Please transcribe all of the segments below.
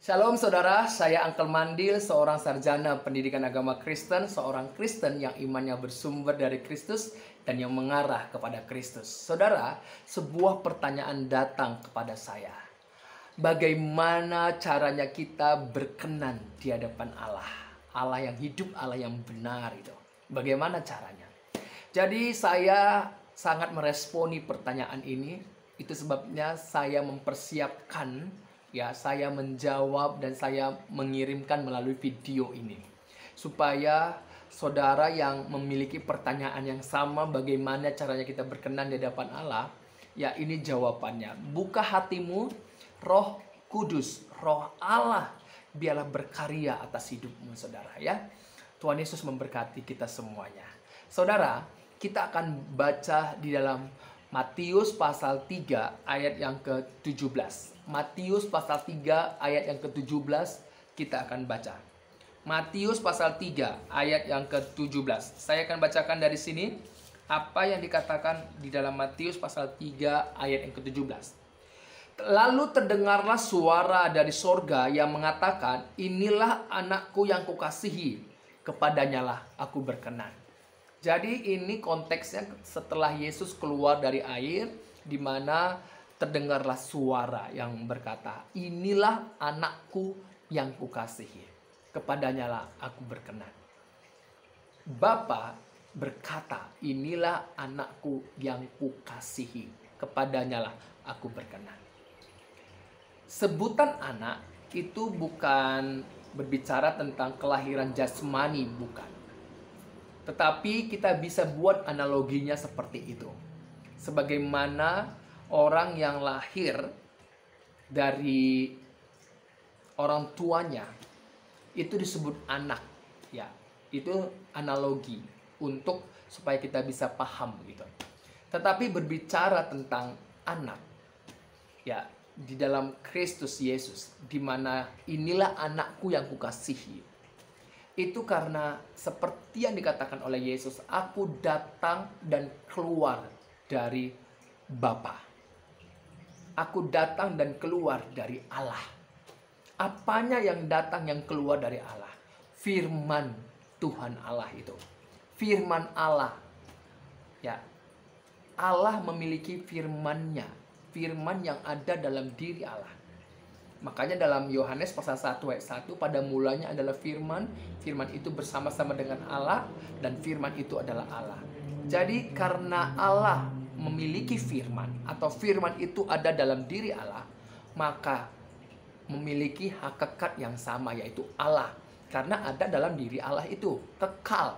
Shalom saudara, saya Uncle Mandil, seorang sarjana pendidikan agama Kristen, seorang Kristen yang imannya bersumber dari Kristus dan yang mengarah kepada Kristus. Saudara, sebuah pertanyaan datang kepada saya. Bagaimana caranya kita berkenan di hadapan Allah? Allah yang hidup, Allah yang benar itu. Bagaimana caranya? Jadi saya sangat meresponi pertanyaan ini. Itu sebabnya saya mempersiapkan, saya menjawab dan saya mengirimkan melalui video ini. Supaya saudara yang memiliki pertanyaan yang sama, bagaimana caranya kita berkenan di hadapan Allah, ini jawabannya. Buka hatimu, Roh Kudus, Roh Allah, biarlah berkarya atas hidupmu saudara ya. Tuhan Yesus memberkati kita semuanya. Saudara, kita akan baca di dalam Matius pasal 3 ayat yang ke-17. Matius pasal 3 ayat yang ke-17 kita akan baca. Matius pasal 3 ayat yang ke-17. Saya akan bacakan dari sini apa yang dikatakan di dalam Matius pasal 3 ayat yang ke-17. Lalu terdengarlah suara dari sorga yang mengatakan, "Inilah anakku yang kukasihi, kepadanyalah aku berkenan." Jadi ini konteksnya setelah Yesus keluar dari air, di mana terdengarlah suara yang berkata, "Inilah anakku yang kukasihi, kepadanyalah aku berkenan." Bapa berkata, "Inilah anakku yang kukasihi, kepadanyalah aku berkenan." Sebutan anak itu bukan berbicara tentang kelahiran jasmani, bukan. Tetapi kita bisa buat analoginya seperti itu. Sebagaimana orang yang lahir dari orang tuanya itu disebut anak, ya. Itu analogi untuk supaya kita bisa paham gitu. Tetapi berbicara tentang anak, ya, di dalam Kristus Yesus, di mana inilah anakku yang kukasihi. Itu karena seperti yang dikatakan oleh Yesus, aku datang dan keluar dari Bapa. Aku datang dan keluar dari Allah. Apanya yang datang yang keluar dari Allah? Firman Tuhan Allah itu. Firman Allah. Ya. Allah memiliki firman-Nya. Firman yang ada dalam diri Allah. Makanya dalam Yohanes pasal 1 ayat 1, pada mulanya adalah firman, firman itu bersama-sama dengan Allah, dan firman itu adalah Allah. Jadi karena Allah memiliki firman, atau firman itu ada dalam diri Allah, maka memiliki hakikat yang sama, yaitu Allah. Karena ada dalam diri Allah itu, kekal.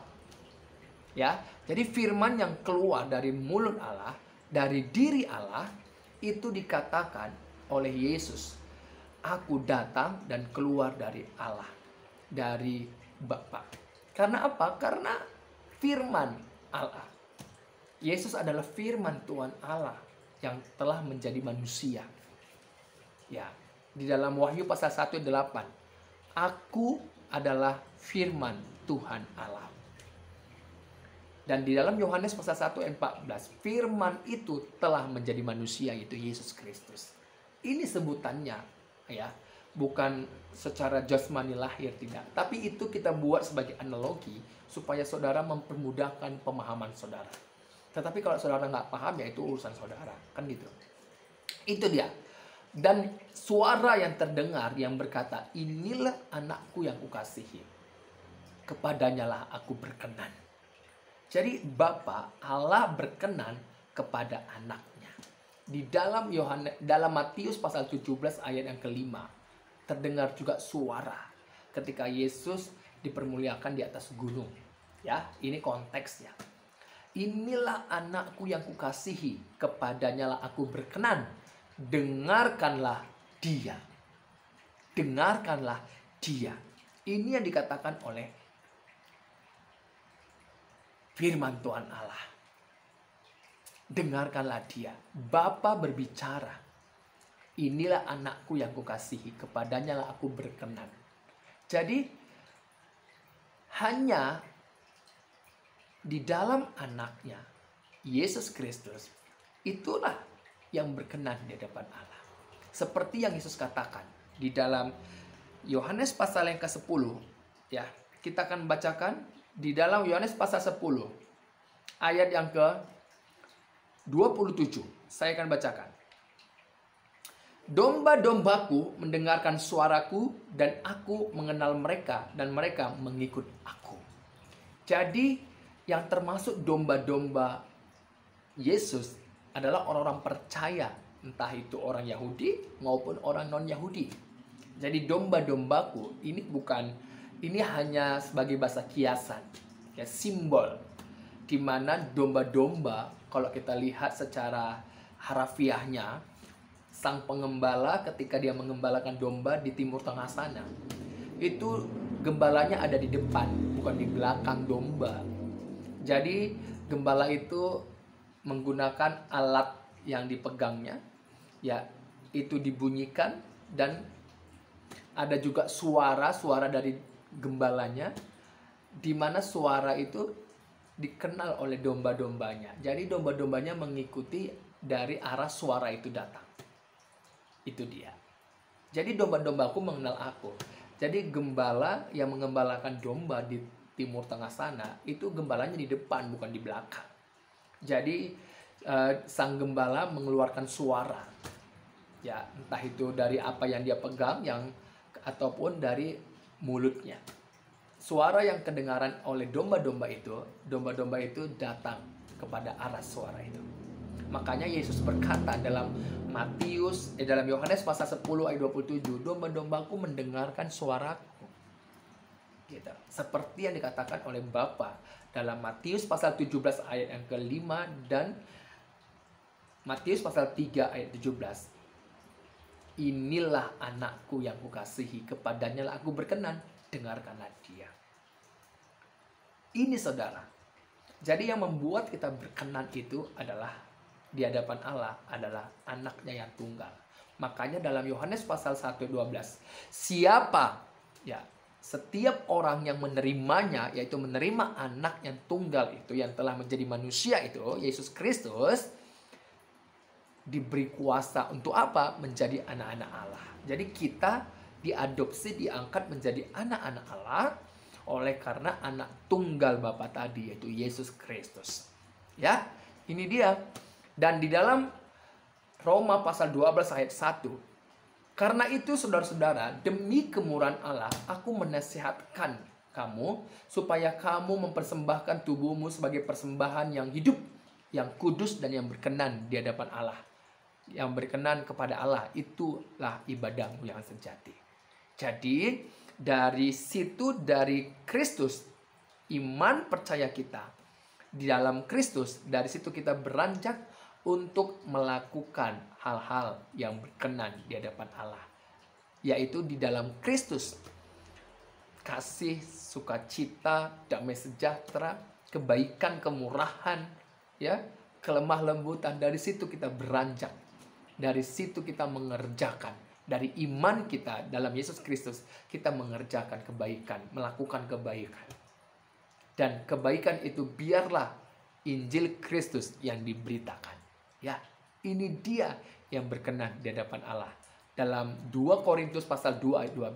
Ya, jadi firman yang keluar dari mulut Allah, dari diri Allah, itu dikatakan oleh Yesus, aku datang dan keluar dari Allah, dari Bapa. Karena apa? Karena firman Allah. Yesus adalah firman Tuhan Allah yang telah menjadi manusia. Ya, di dalam Wahyu pasal 1 ayat 8, aku adalah firman Tuhan Allah. Dan di dalam Yohanes pasal 1 ayat 14, firman itu telah menjadi manusia, yaitu Yesus Kristus. Ini sebutannya, ya, bukan secara jasmani lahir, tidak, tapi itu kita buat sebagai analogi supaya saudara mempermudahkan pemahaman saudara. Tetapi kalau saudara nggak paham, ya itu urusan saudara, kan gitu. Itu dia. Dan suara yang terdengar yang berkata, "Inilah anakku yang kukasihi, kepadanyalah aku berkenan." Jadi Bapa Allah berkenan kepada anaknya. Di dalam Matius pasal 17 ayat yang kelima, terdengar juga suara ketika Yesus dipermuliakan di atas gunung. Ya, ini konteksnya. "Inilah anakku yang kukasihi, kepadanyalah aku berkenan. Dengarkanlah dia." Dengarkanlah dia. Ini yang dikatakan oleh firman Tuhan Allah. Dengarkanlah dia. Bapa berbicara, "Inilah anakku yang kukasihi, kepadanyalah aku berkenan." Jadi hanya di dalam anaknya, Yesus Kristus, itulah yang berkenan di hadapan Allah. Seperti yang Yesus katakan di dalam Yohanes pasal yang ke-10. Ya, kita akan bacakan di dalam Yohanes pasal 10 ayat yang ke-27. Saya akan bacakan. Domba-dombaku mendengarkan suaraku, dan aku mengenal mereka, dan mereka mengikut aku. Jadi yang termasuk domba-domba Yesus adalah orang-orang percaya, entah itu orang Yahudi maupun orang non-Yahudi. Jadi domba-dombaku ini hanya sebagai bahasa kiasan, ya, simbol, di mana domba-domba, kalau kita lihat secara harafiahnya, sang pengembala ketika dia mengembalakan domba di Timur Tengah sana, itu gembalanya ada di depan, bukan di belakang domba. Jadi gembala itu menggunakan alat yang dipegangnya, ya, itu dibunyikan, dan ada juga suara dari gembalanya, di mana suara itu dikenal oleh domba-dombanya. Jadi domba-dombanya mengikuti dari arah suara itu datang. Itu dia. Jadi domba-dombaku mengenal aku. Jadi gembala yang mengembalakan domba di Timur Tengah sana, itu gembalanya di depan, bukan di belakang. Jadi sang gembala mengeluarkan suara, ya, entah itu dari apa yang dia pegang, ataupun dari mulutnya. Suara yang kedengaran oleh domba-domba itu datang kepada arah suara itu. Makanya Yesus berkata dalam Yohanes pasal 10 ayat 27, domba-dombaku mendengarkan suaraku. Gitu. Seperti yang dikatakan oleh Bapa dalam Matius pasal 17 ayat yang ke-5 dan Matius pasal 3 ayat 17. Inilah anakku yang kukasihi, kepadanya lah aku berkenan, dengarkanlah dia. Ini saudara. Jadi yang membuat kita berkenan itu adalah di hadapan Allah adalah anaknya yang tunggal. Makanya dalam Yohanes pasal 1 ayat 12, setiap orang yang menerimanya, yaitu menerima anak yang tunggal itu, yang telah menjadi manusia itu, Yesus Kristus, diberi kuasa untuk apa? Menjadi anak-anak Allah. Jadi kita diadopsi, diangkat menjadi anak-anak Allah oleh karena anak tunggal Bapa tadi, yaitu Yesus Kristus. Ya, ini dia. Dan di dalam Roma pasal 12 ayat 1, karena itu saudara-saudara, demi kemurahan Allah, aku menasihatkan kamu supaya kamu mempersembahkan tubuhmu sebagai persembahan yang hidup, yang kudus, dan yang berkenan di hadapan Allah. Yang berkenan kepada Allah, itulah ibadahmu yang sejati. Jadi dari situ, dari Kristus, iman percaya kita di dalam Kristus, dari situ kita beranjak untuk melakukan hal-hal yang berkenan di hadapan Allah, yaitu di dalam Kristus kasih, sukacita, damai sejahtera, kebaikan, kemurahan, ya, kelemah lembutan. Dari situ kita beranjak, dari situ kita mengerjakan, dari iman kita dalam Yesus Kristus kita mengerjakan kebaikan, melakukan kebaikan, dan kebaikan itu biarlah Injil Kristus yang diberitakan. Ya, ini dia yang berkenan di hadapan Allah. Dalam 2 Korintus pasal 2 ayat 12,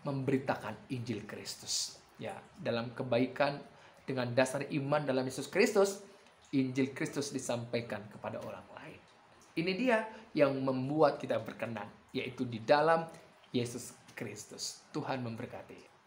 memberitakan Injil Kristus. Ya, dalam kebaikan dengan dasar iman dalam Yesus Kristus, Injil Kristus disampaikan kepada orang lain. Ini dia yang membuat kita berkenan, yaitu di dalam Yesus Kristus. Tuhan memberkati.